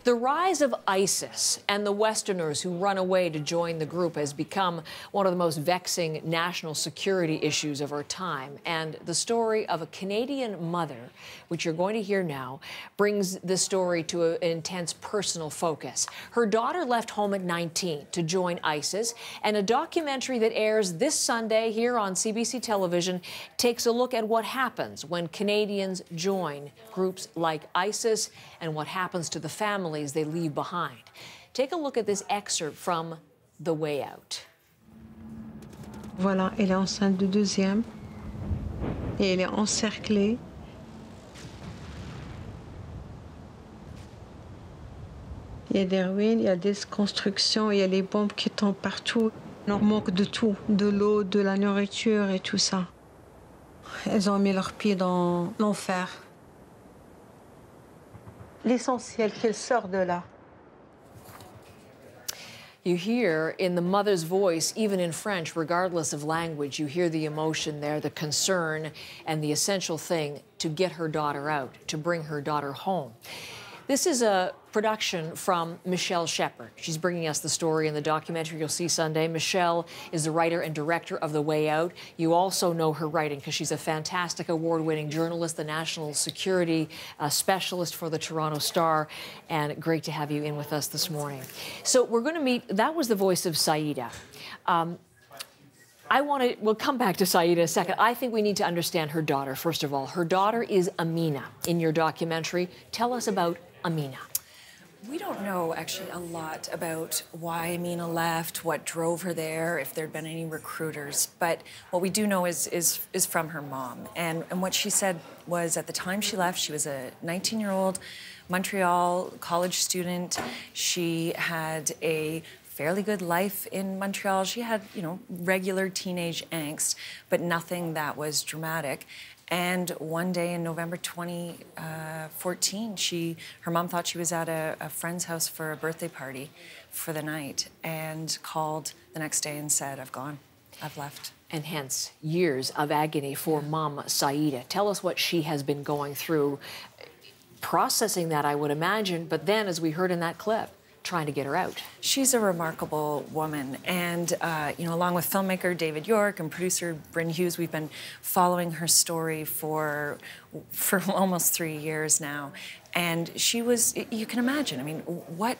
The rise of ISIS and the Westerners who run away to join the group has become one of the most vexing national security issues of our time. And the story of a Canadian mother, which you're going to hear now, brings the story to an intense personal focus. Her daughter left home at 19 to join ISIS, and a documentary that airs this Sunday here on CBC Television takes a look at what happens when Canadians join groups like ISIS and what happens to the families they leave behind. Take a look at this excerpt from The Way Out. Voilà, elle est enceinte de deuxième et elle est encerclée. Il y a des ruines, il y a des constructions, il y a les bombes qui tombent partout. On manque de tout, de l'eau, de la nourriture et tout ça. Elles ont mis leurs pieds dans l'enfer. L'essentiel, qu'elle sort de là. You hear in the mother's voice, even in French, regardless of language, you hear the emotion there, the concern, and the essential thing to get her daughter out, to bring her daughter home. This is a production from Shephard. She's bringing us the story in the documentary you'll see Sunday. Michelle is the writer and director of The Way Out. You also know her writing because she's a fantastic award-winning journalist, the national security specialist for the Toronto Star, and great to have you in with us this morning. So we're going to meet, that was the voice of Saida. We'll come back to Saida in a second. I think we need to understand her daughter, first of all. Her daughter is Amina in your documentary. Tell us about Amina. We don't know actually a lot about why Amina left, what drove her there, if there'd been any recruiters. But what we do know is from her mom. And what she said was at the time she left, she was a 19-year-old Montreal college student. She had a fairly good life in Montreal. She had, regular teenage angst, but nothing that was dramatic. And one day in November 2014, her mom thought she was at a friend's house for a birthday party for the night and called the next day and said, I've gone, I've left. And hence, years of agony for Mom Saida. Tell us what she has been going through, processing that, I would imagine, but then, as we heard in that clip, trying to get her out. She's a remarkable woman, and along with filmmaker David York and producer Bryn Hughes, we've been following her story for almost 3 years now. And she was, you can imagine, I mean, what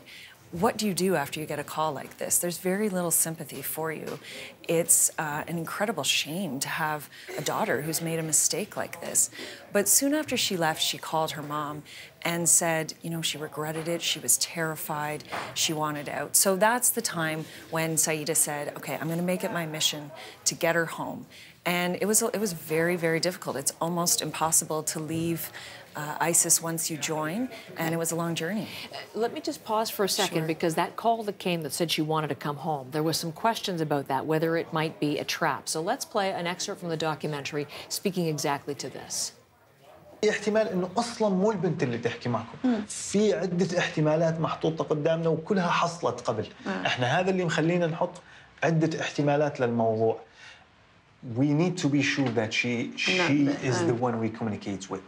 do you do after you get a call like this? There's very little sympathy for you. It's an incredible shame to have a daughter who's made a mistake like this. But soon after she left, she called her mom and said, she regretted it, she was terrified, she wanted out. So that's the time when Saida said, okay, I'm gonna make it my mission to get her home. And it was very, very difficult. It's almost impossible to leave ISIS once you join, and it was a long journey. Let me just pause for a second, because that call that came that said she wanted to come home, there was some questions about that, whether it might be a trap. So let's play an excerpt from the documentary speaking exactly to this. احتمال انه اصلا مو البنت اللي تحكي معكم، في عده احتمالات محطوطه قدامنا وكلها حصلت قبل. احنا هذا اللي مخلينا نحط عده احتمالات للموضوع. We need to be sure that she is the one we communicate with.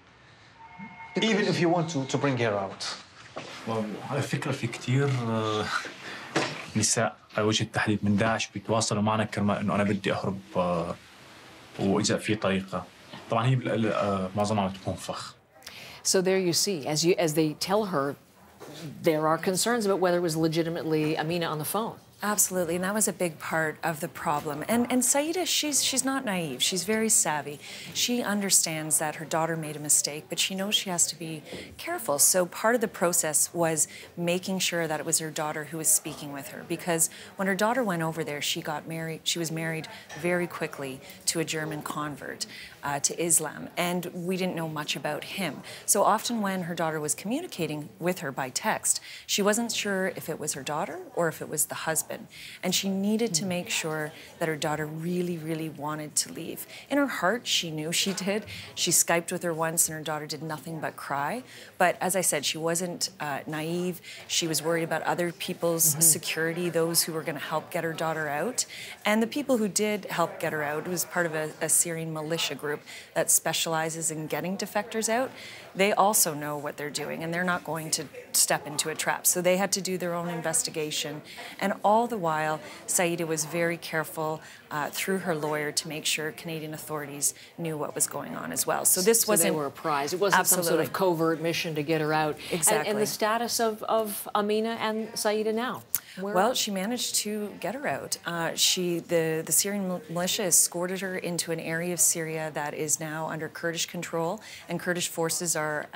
Even if you want to bring her out. على فكرة في كتير نساء على وجه التحديد من داعش بيتواصلوا معنا كرمال إنه أنا بدي أهرب وإذا في طريقة. طبعاً هي معظمها بتكون فخ. So there you see, as they tell her, there are concerns about whether it was legitimately Amina on the phone. Absolutely, and that was a big part of the problem. And Saida, she's not naive. She's very savvy. She understands that her daughter made a mistake, but she knows she has to be careful. So part of the process was making sure that it was her daughter who was speaking with her, because when her daughter went over there, she was married very quickly to a German convert to Islam, and we didn't know much about him. So often when her daughter was communicating with her by text, she wasn't sure if it was her daughter or if it was the husband. And she needed to make sure that her daughter really, really wanted to leave. In her heart, she knew she did. She Skyped with her once and her daughter did nothing but cry. But as I said, she wasn't naive. She was worried about other people's security, those who were going to help get her daughter out. And the people who did help get her out, it was part of a Syrian militia group. group that specializes in getting defectors out. They also know what they're doing, and they're not going to step into a trap. So they had to do their own investigation. And all the while, Saida was very careful through her lawyer to make sure Canadian authorities knew what was going on as well. So this wasn't... they were apprised. It wasn't some sort of covert mission to get her out. Exactly. And the status of Amina and Saida now? Well, she managed to get her out. The Syrian militia escorted her into an area of Syria that is now under Kurdish control, and Kurdish forces are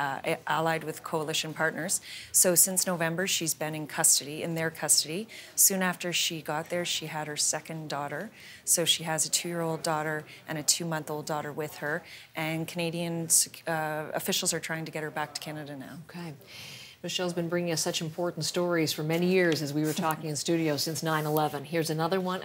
allied with coalition partners. So since November, she's been in custody, in their custody. Soon after she got there, she had her second daughter. So she has a 2-year-old daughter and a 2-month-old daughter with her, and Canadian officials are trying to get her back to Canada now. Okay. Michelle's been bringing us such important stories for many years as we were talking in studio since 9/11. Here's another one.